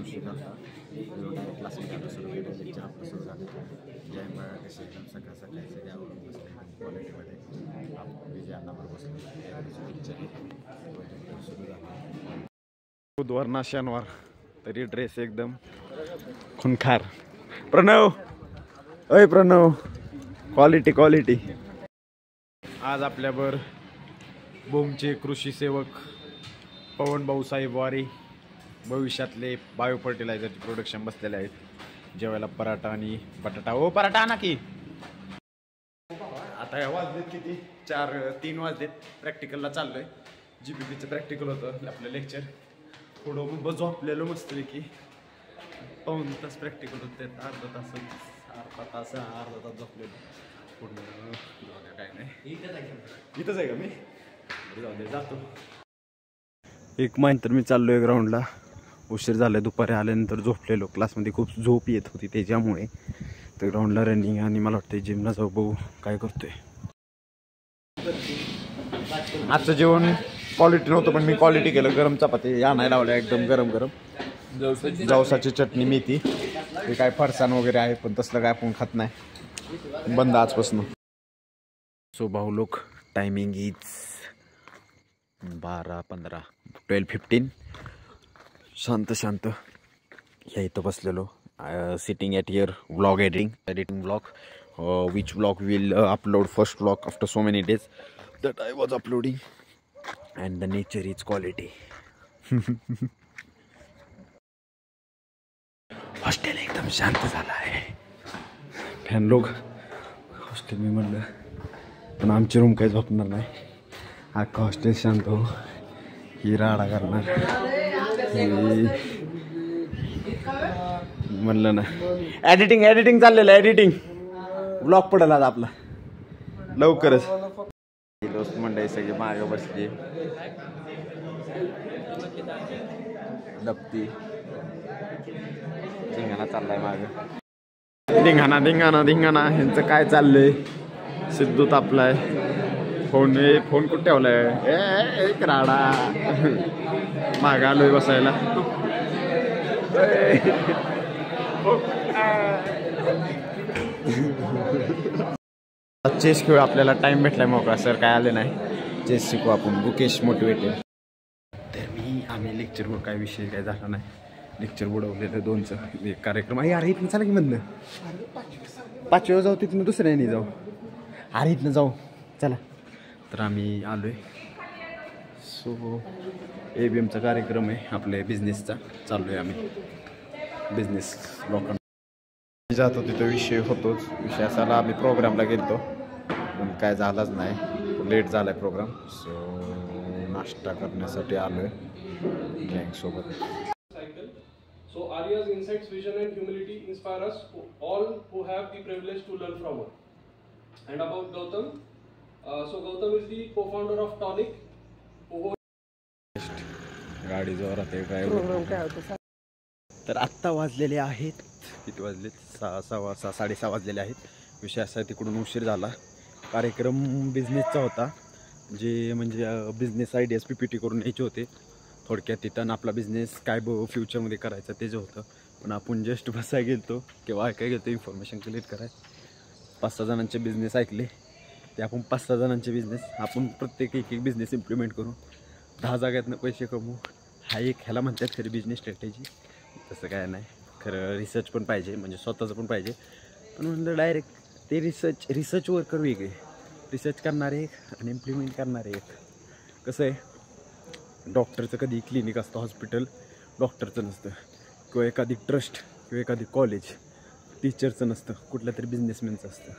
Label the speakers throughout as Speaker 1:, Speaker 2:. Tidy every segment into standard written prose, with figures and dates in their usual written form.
Speaker 1: उशीर झाला क्लासमध्ये आता सुरू केलं लेक्चर आपलं सुरू झालं जय मराठी कसे एकदम सकाळ सकाळी सगळे आवडून बसले क्वालिटीमध्ये विजयांना बरोबर बसले लेक्चर सुरू झालं बुधवार ना शनिवार तरी ड्रेस एकदम खुनखार प्रणव अय प्रणव क्वालिटी आज आपल्यावर बोमचे कृषी सेवक पवन भाऊसाहेब वारी भविष्यातले बायो फर्टिलायझरचे प्रोडक्शन बसलेले आहेत जेवायला पराठा आणि बटाटा ओ पराठा आणा की आता वाजलेत किती 3 वाजलेत प्रॅक्टिकलला चाललोय GPPचं प्रॅक्टिकल होतं आपलं लेक्चर थोडं झोपलेलो मस्त की पाऊण तास प्रॅक्टिकल होते अर्धा तास झोपलेलो पूर्ण काय नाही इथंच आहे का मी जाऊ दे जातो एक महिना तर मी चाललोय ग्राउंडला उशीर झाला दुपारी आल्यानंतर झोपलेलो क्लासमध्ये खूप झोप येत होती त्याच्यामुळे तर ग्राउंडला रनिंग आणि मला वाटतं जिमला जाऊ बघू काय करतोय आजचं जेवण क्वालिटी नव्हतं पण मी क्वालिटी केलं गरम चपाती आणायला लावल्या एकदम गरम जवसाची चटणी मेथी ते काय फरसाण वगैरे आहे पण तसलं काय आपण खात नाही बंद आजपासून सो भाऊ लोक टायमिंग इज 12:15 शांत ह्या इथं बसलेलो sitting at here vlog editing vlog which vlog will upload first vlog after so many days that I was uploading and the nature is quality hostel एकदम शांत झालं आहे फॅन लोक हॉस्टेल मी म्हणलं पण आमची रूम काही झोपणार नाही अख्खा हॉस्टेल शांत हो ही राडा करणार म्हणलं ना एडिटिंग चाललेलं एडिटिंग ब्लॉग पडेल आज आपला लवकरच दोस्त मंडळी सगळी मागे बसली लपती धिंगाणा चाललाय माग धिंगाणा ह्यांचं काय चाललंय सिद्धू तापलाय फोन कुठे ठेवलाय एक राडा माग आलोय बसायला चेस खेळ आपल्याला टाइम भेटलाय मोकळा सर काय आले नाही चेस शिकू आपण मुकेश मोटिवेटेड तर आम्ही लेक्चरवर काय विषय काय झाला नाही लेक्चर बुडवलेलं 2चं एक कार्यक्रम आहे अरे इथनं चला की मधनं 5व्या जाऊ तिथनं दुसऱ्याने जाऊ अरे इथनं जाऊ चला तर आम्ही आलोय सो ABMचा कार्यक्रम आहे आपल्या बिझनेसचा चालू आहे आम्ही बिझनेस लोकांना जातो तिथं विषय होतोच विषय असाला आम्ही प्रोग्रामला गेलतो पण काय झालाच नाही लेट झाला आहे प्रोग्राम सो नाश्ता करण्यासाठी आलो आहे गँगसोबत
Speaker 2: So Arya's insights, vision and humility inspire us all who have the privilege to learn from her. And about Gautam, so Gautam is the co-founder of Tonic.
Speaker 1: गाडी जोरात आहे ड्रायव्हर तर आत्ता वाजलेले आहेत किती वाजले 6:30 वाजलेले आहेत विषय असा तिकडून उशीर झाला कार्यक्रम बिझनेसचा होता जे म्हणजे बिझनेस आयडियाज PPT करून यायचे होते थोडक्यात तिथं आपला बिझनेस काय फ्युचरमध्ये करायचं ते जे होतं पण आपण जस्ट बसाय गेलतो किंवा ऐकाय गेलतो इन्फॉर्मेशन कलेक्ट कराय 5-6 जणांचे बिझनेस ऐकले ते आपण 5-6 जणांचे बिझनेस आपण प्रत्येक एक बिझनेस इम्प्लिमेंट करून 10 जागातनं पैसे कमवू हा एक ह्याला म्हणतात खरी बिझनेस स्ट्रॅटेजी तसं काय नाही खरं रिसर्च पण पाहिजे म्हणजे स्वतःचं पण पाहिजे पण म्हणलं डायरेक्ट ते रिसर्च वर्कर वेगळे रिसर्च करणारे एक आणि इम्प्लिमेंट करणारे एक कसं आहे डॉक्टरचं कधी क्लिनिक असतं हॉस्पिटल डॉक्टरचं नसतं किंवा एखादी ट्रस्ट किंवा एखादी कॉलेज टीचरचं नसतं कुठल्या तरी बिझनेसमॅनचं असतं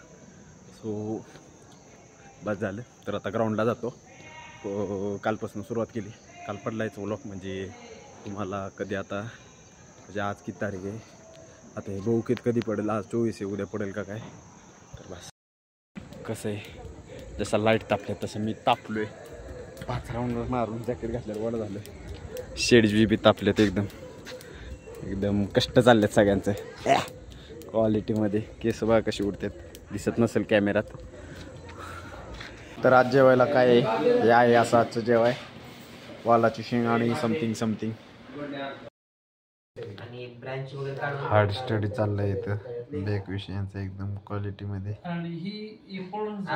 Speaker 1: सो बस झालं तर आता ग्राउंडला जातो कालपासून सुरुवात केली काल पडलायचं व्लॉग म्हणजे तुम्हाला कधी आता म्हणजे आज किती तारीख आहे आता हे बहुकेत कधी पडेल आज 24 आहे उद्या पडेल का काय तर बस कसं आहे जसा लाईट तापल्या तसं मी तापलो आहे 5 राऊंडवर मारून जॅकेट घातल्यावर वडं झालं शेड्स बी तापलेत एकदम कष्ट चाललेत सगळ्यांचं क्वालिटीमध्ये केस बघा कशी उडतात दिसत नसेल कॅमेऱ्यात तर आज जेवायला काय आहे आहे असं आजचं जेवाय वालाची शेंग आणि समथिंग
Speaker 3: आणि ब्रँच वगैरे काढून
Speaker 1: हार्ड स्टडी चाललाय इथं बॅक विषयांचा एकदम क्वालिटी मध्ये.
Speaker 4: आणि ही इम्पॉर्टन्स